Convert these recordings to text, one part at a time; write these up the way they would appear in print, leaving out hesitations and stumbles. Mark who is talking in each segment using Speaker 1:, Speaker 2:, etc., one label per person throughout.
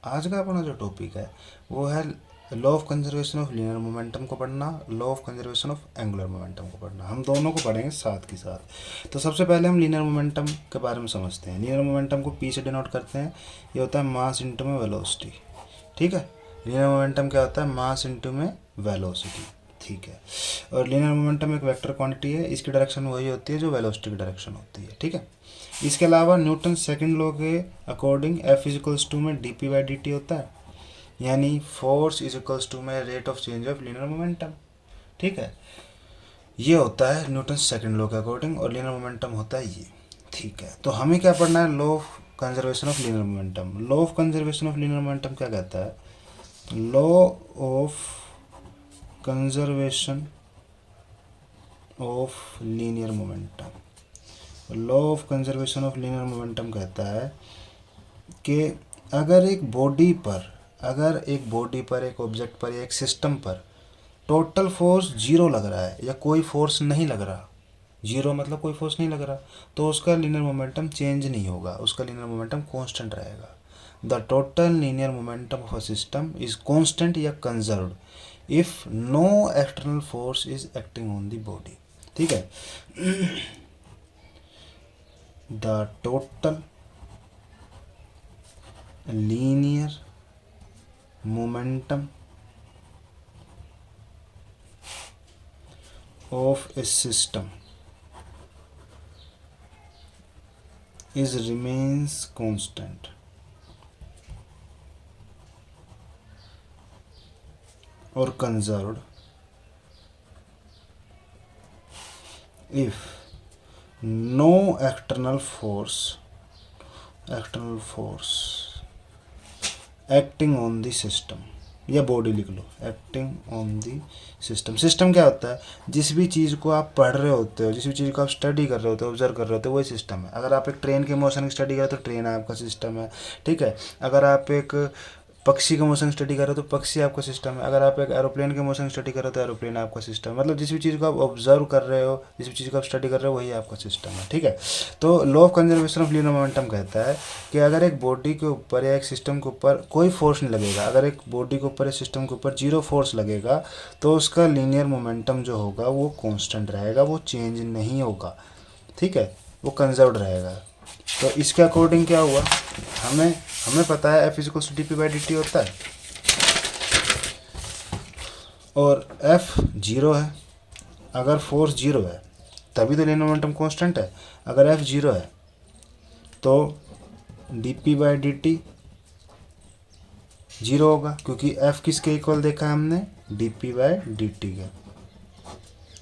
Speaker 1: आज का अपना जो टॉपिक है वो है law of conservation of linear momentum को पढ़ना, law of conservation of angular momentum को पढ़ना। हम दोनों को पढ़ेंगे साथ के साथ। तो सबसे पहले हम लीनियर मोमेंटम के बारे में समझते हैं। लीनियर मोमेंटम को पी से डिनोट करते हैं। ये होता है मास इंटू में वेलोसिटी। ठीक है, लीनियर मोमेंटम क्या होता है? मास इंटू में वेलोसिटी। ठीक है, और लीनियर मोमेंटम एक वेक्टर क्वांटिटी है। इसकी डायरेक्शन वही होती है जो वेलोसिटी की डायरेक्शन होती है। ठीक है, इसके अलावा न्यूटन सेकंड लॉ के according F is equals to में D P by D T होता है, यानी फोर्स इज इक्वल्स टू में rate of change of linear momentum. ठीक है, ये होता है न्यूटन सेकंड लॉ के अकॉर्डिंग, और लीनियर मोमेंटम होता है ये। ठीक है, तो हमें क्या पढ़ना है? Law of conservation of linear momentum. Law of conservation of linear momentum क्या कहता है? Law of conservation of linear momentum, law of conservation of linear momentum कहता है कि अगर एक बॉडी पर एक ऑब्जेक्ट पर या एक सिस्टम पर टोटल फोर्स जीरो लग रहा है या कोई फोर्स नहीं लग रहा, जीरो मतलब कोई फोर्स नहीं लग रहा, तो उसका लीनियर मोमेंटम चेंज नहीं होगा, उसका लीनियर मोमेंटम कांस्टेंट रहेगा। The total linear momentum of a system is constant या conserved if no external force is acting on the body. ठीक है, the total linear momentum of a system remains constant or conserved if no external force acting on the system, या body लिख लो, acting on the system. System क्या होता है? जिस भी चीज़ को आप पढ़ रहे होते हो, जिस भी चीज़ को आप स्टडी कर रहे होते हो, ऑब्जर्व कर रहे होते हो, वही सिस्टम है। अगर आप एक ट्रेन के मोशन की स्टडी कर रहे हो तो ट्रेन आपका सिस्टम है। ठीक है, अगर आप एक पक्षी का मोशन स्टडी कर रहे हो तो पक्षी आपका सिस्टम है। अगर आप एक एरोप्लेन के मोशन स्टडी कर रहे हो तो एरोप्लेन आपका सिस्टम है। मतलब जिस भी चीज़ को आप ऑब्जर्व कर रहे हो, जिस भी चीज़ को आप स्टडी कर रहे हो, वही आपका सिस्टम है। ठीक है, तो law of conservation of linear momentum कहता है कि अगर एक बॉडी के ऊपर या एक सिस्टम के ऊपर कोई फोर्स नहीं लगेगा, अगर एक बॉडी के ऊपर या सिस्टम के ऊपर जीरो फोर्स लगेगा, तो उसका लीनियर मोमेंटम जो होगा वो कॉन्स्टेंट रहेगा, वो चेंज नहीं होगा। ठीक है, वो कंजर्व्ड रहेगा। तो इसके अकॉर्डिंग क्या हुआ? हमें पता है F equals to d P by D T होता है, और एफ जीरो है। अगर फोर्स जीरो है तभी तो लीनियर मोमेंटम कांस्टेंट है। अगर एफ जीरो है तो D P by D T zero होगा, क्योंकि एफ किसके इक्वल देखा है हमने? D P by D T के,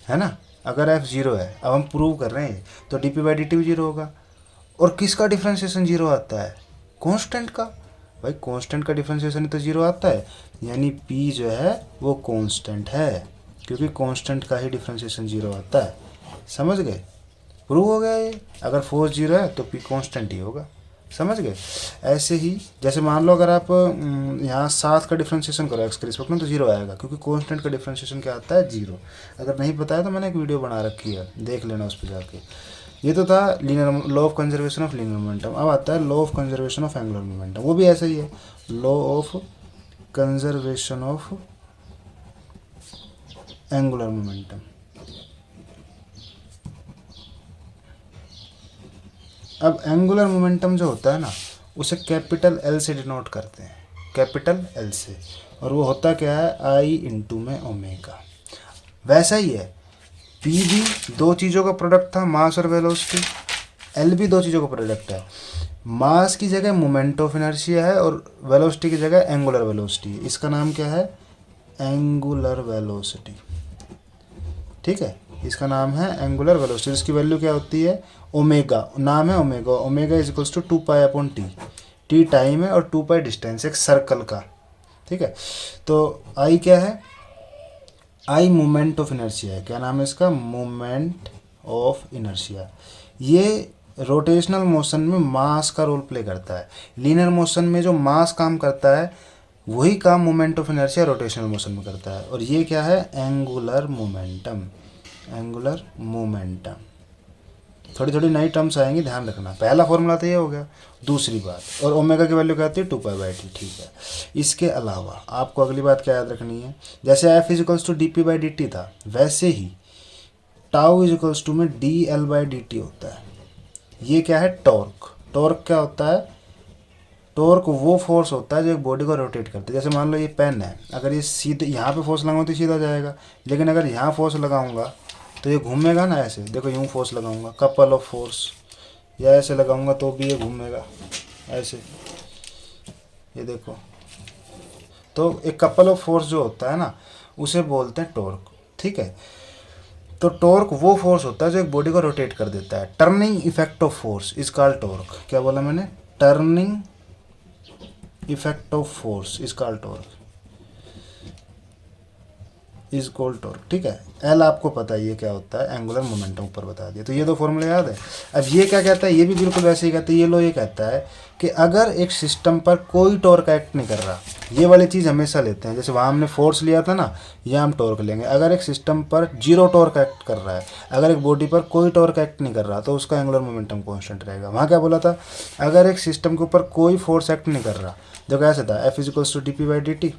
Speaker 1: है ना। अगर एफ जीरो है, अब हम प्रूव कर रहे हैं, तो D P by D T भी जीरो होगा। और किसका डिफ्रेंशिएशन जीरो आता है? कांस्टेंट का। भाई कांस्टेंट का डिफ्रेंशिएशन तो जीरो आता है, यानी पी जो है वो कांस्टेंट है, क्योंकि कांस्टेंट का ही डिफ्रेंशिएशन जीरो आता है। समझ गए? प्रूव हो गया ये। अगर फोर्स जीरो है तो पी कांस्टेंट ही होगा। समझ गए? ऐसे ही जैसे मान लो अगर आप यहाँ 7 का डिफ्रेंशिएशन करो एक्स के रिस्पेक्ट में तो जीरो आएगा, क्योंकि कांस्टेंट का डिफ्रेंशिएशन क्या आता है? जीरो। अगर नहीं पता है तो मैंने एक वीडियो बना रखी है, देख लेना उस पर जाके। ये तो था linear law of conservation of linear momentum. अब आता है law of conservation of angular momentum. वो भी ऐसा ही है, law of conservation of angular momentum. अब एंगुलर मोमेंटम जो होता है ना, उसे कैपिटल एल से डिनोट करते हैं, कैपिटल एल से। और वो होता क्या है? आई इंटू में ओमेगा। वैसा ही है, पी भी दो चीज़ों का प्रोडक्ट था, मास और वेलोसिटी। एल भी दो चीज़ों का प्रोडक्ट है, मास की जगह मोमेंट ऑफ इनर्शिया है और वेलोसिटी की जगह एंगुलर वेलोसिटी है। इसका नाम क्या है? Angular velocity. ठीक है, इसका नाम है एंगुलर वेलोसिटी। इसकी वैल्यू क्या होती है? ओमेगा। नाम है omega. Omega is equals to 2 pi upon t. T time है और 2 पाई डिस्टेंस एक सर्कल का। ठीक है, तो आई क्या है? आई मोमेंट ऑफ इनर्शिया है। क्या नाम है इसका? Moment of inertia. ये रोटेशनल मोशन में मास का रोल प्ले करता है। लीनियर मोशन में जो मास काम करता है वही काम moment of inertia rotational motion में करता है। और ये क्या है? Angular momentum. Angular momentum. थोड़ी थोड़ी नई टर्म्स आएंगी, ध्यान रखना। पहला फॉर्मूला तो ये हो गया। दूसरी बात, और ओमेगा की वैल्यू क्या आती है 2π/t, ठीक है। इसके अलावा आपको अगली बात क्या याद रखनी है, जैसे F is equals to dp/dt था, वैसे ही टाउ इज इक्वल्स टू में dl/dt होता है। ये क्या है, टॉर्क। टॉर्क क्या होता है, टॉर्क वो फोर्स होता है जो एक बॉडी को रोटेट करती है। जैसे मान लो ये पेन है, अगर ये सीधे यहाँ पे फोर्स लगाऊँ तो सीधा जाएगा, लेकिन अगर यहाँ फोर्स लगाऊंगा तो ये घूमेगा ना, ऐसे देखो, यूँ फोर्स लगाऊंगा, कपल ऑफ फोर्स, या ऐसे लगाऊंगा तो भी ये घूमेगा ऐसे, ये देखो। तो एक कपल ऑफ फोर्स जो होता है ना, उसे बोलते हैं टॉर्क, ठीक है। तो टॉर्क वो फोर्स होता है जो एक बॉडी को रोटेट कर देता है। Turning effect of force is called torque. क्या बोला मैंने, turning effect of force is called torque, is called torque, ठीक है। एल आपको पता है ये क्या होता है, एंगुलर मोमेंटम, ऊपर बता दिया। तो ये दो फॉर्मूले याद है। अब ये क्या कहता है, ये भी बिल्कुल वैसे ही कहता है। ये लो, ये कहता है कि अगर एक सिस्टम पर कोई टॉर्क एक्ट नहीं कर रहा, ये वाली चीज़ हमेशा लेते हैं। जैसे वहाँ हमने फोर्स लिया था ना, ये हम टॉर्क लेंगे। अगर एक सिस्टम पर जीरो टॉर्क एक्ट कर रहा है, अगर एक बॉडी पर कोई टॉर्क एक्ट नहीं कर रहा, तो उसका एंगुलर मोमेंटम कॉन्स्टेंट रहेगा। वहाँ क्या बोला था, अगर एक सिस्टम के ऊपर कोई फोर्स एक्ट नहीं कर रहा, जो कैसे था, F is equals to dp/dt।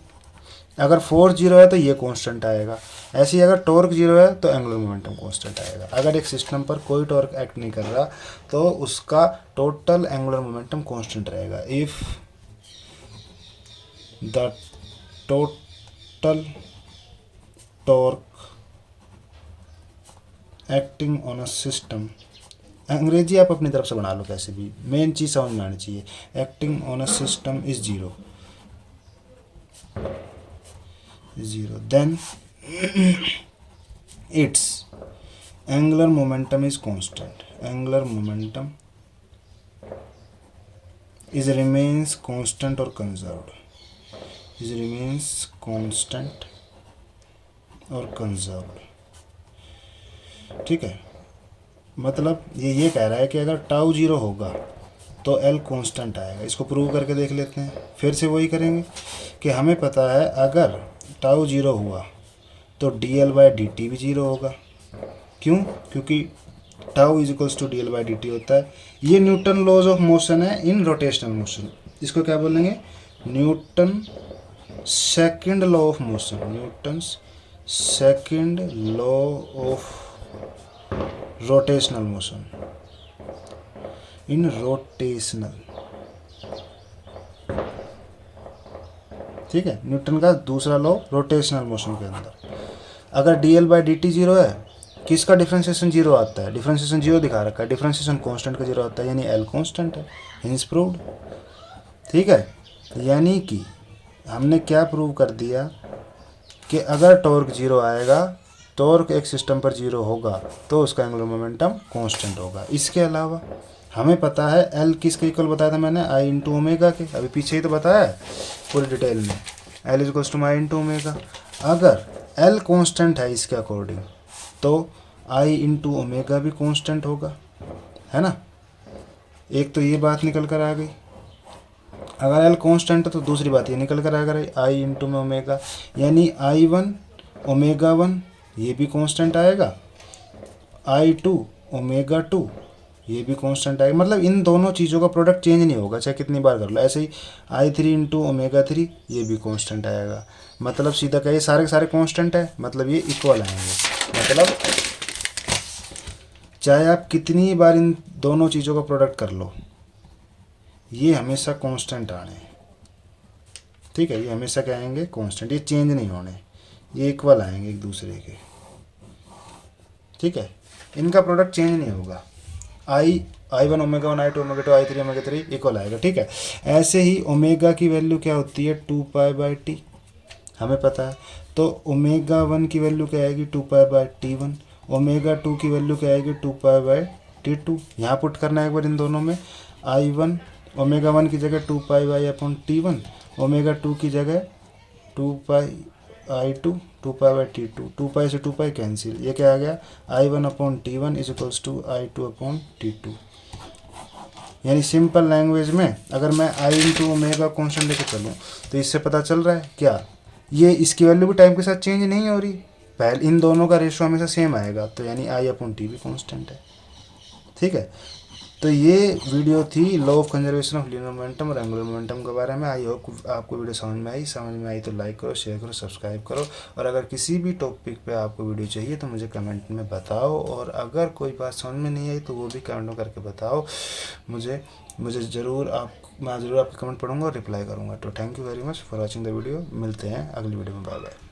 Speaker 1: अगर फोर्स जीरो है तो ये कांस्टेंट आएगा। ऐसे ही अगर टॉर्क जीरो है तो एंगुलर मोमेंटम कांस्टेंट आएगा। अगर एक सिस्टम पर कोई टॉर्क एक्ट नहीं कर रहा तो उसका टोटल एंगुलर मोमेंटम कांस्टेंट रहेगा। If the total torque acting on a system, अंग्रेजी आप अपनी तरफ से बना लो कैसे भी, मेन चीज़ समझ में आनी चाहिए। Acting on a system is zero, then its angular momentum is constant. Angular momentum is remains constant or conserved. Is remains constant or conserved. ठीक है, मतलब ये कह रहा है कि अगर टाउ जीरो होगा तो एल कांस्टेंट आएगा। इसको प्रूव करके देख लेते हैं। फिर से वही करेंगे कि हमें पता है अगर टाउ जीरो हुआ तो dl/dt भी जीरो होगा। क्यों, क्योंकि tau is equals to dl/dt होता है। ये न्यूटन लॉज ऑफ मोशन है इन रोटेशनल मोशन। इसको क्या बोलेंगे, Newton second law of motion, Newton second law of rotational motion in rotational, ठीक है। न्यूटन का दूसरा लॉ रोटेशनल मोशन के अंदर अगर dl/dt जीरो है, किसका डिफरेंशिएशन जीरो आता है, डिफरेंशिएशन जीरो दिखा रखा है, डिफरेंशिएशन कांस्टेंट का जीरो आता है, यानी एल कांस्टेंट है। हिंस प्रूव्ड, ठीक है। यानी कि हमने क्या प्रूव कर दिया कि अगर टॉर्क जीरो आएगा, टॉर्क एक सिस्टम पर जीरो होगा तो उसका एंगुलर मोमेंटम कांस्टेंट होगा। इसके अलावा हमें पता है एल किसके इक्वल बताया था मैंने, आई इंटू ओमेगा के। अभी पीछे ही तो बताया है पूरी डिटेल में, L is equals to I into omega. अगर एल कांस्टेंट है इसके अकॉर्डिंग तो आई इंटू ओमेगा भी कांस्टेंट होगा, है ना। एक तो ये बात निकल कर आ गई। अगर एल कांस्टेंट है तो दूसरी बात ये निकल कर आ गई, आई इंटू में ओमेगा, यानी I1 ओमेगा 1 ये भी कांस्टेंट आएगा, I2 ओमेगा 2 ये भी कांस्टेंट आएगा। मतलब इन दोनों चीज़ों का प्रोडक्ट चेंज नहीं होगा, चाहे कितनी बार कर लो। ऐसे ही I3 इंटू ओमेगा 3 ये भी कांस्टेंट आएगा। मतलब सीधा कहिए सारे के सारे कांस्टेंट है, मतलब ये इक्वल आएंगे। मतलब चाहे आप कितनी बार इन दोनों चीज़ों का प्रोडक्ट कर लो, ये हमेशा कांस्टेंट आने, ठीक है। ये हमेशा क्या आएंगे, कांस्टेंट, ये चेंज नहीं होने, ये इक्वल आएंगे एक दूसरे के, ठीक है। इनका प्रोडक्ट चेंज नहीं होगा। I1 omega 1, I2 omega 2, I3 omega 3 equal आएगा, ठीक है। ऐसे ही ओमेगा की वैल्यू क्या होती है, 2π/t, हमें पता है। तो ओमेगा 1 की वैल्यू क्या आएगी, 2π/t1। ओमेगा 2 की वैल्यू क्या आएगी, 2π/t2। यहाँ पुट करना है एक बार इन दोनों में। I1 ओमेगा 1 की जगह 2π/t1, ओमेगा 2 की जगह 2π/I2, 2π/t2, 2π से 2π कैंसिल, ये क्या आ गया, I1/t1 is equals to I2/t2। यानी सिंपल लैंग्वेज में अगर मैं I इंटू ओमेगा कॉन्स्टेंट लेके चलूँ तो इससे पता चल रहा है क्या, ये इसकी वैल्यू भी टाइम के साथ चेंज नहीं हो रही, पहले इन दोनों का रेशो हमेशा सेम आएगा, तो यानी I/t भी कॉन्स्टेंट है। ठीक है। तो ये वीडियो थी law of conservation of linear momentum और एंगुलर मोमेंटम के बारे में। आई होप आपको वीडियो समझ में आई तो लाइक करो, शेयर करो, सब्सक्राइब करो। और अगर किसी भी टॉपिक पे आपको वीडियो चाहिए तो मुझे कमेंट में बताओ, और अगर कोई बात समझ में नहीं आई तो वो भी कमेंट में करके बताओ मुझे ज़रूर मैं ज़रूर आपके कमेंट पढ़ूंगा और रिप्लाई करूंगा। तो thank you very much for watching the video. मिलते हैं अगली वीडियो में। Bye bye.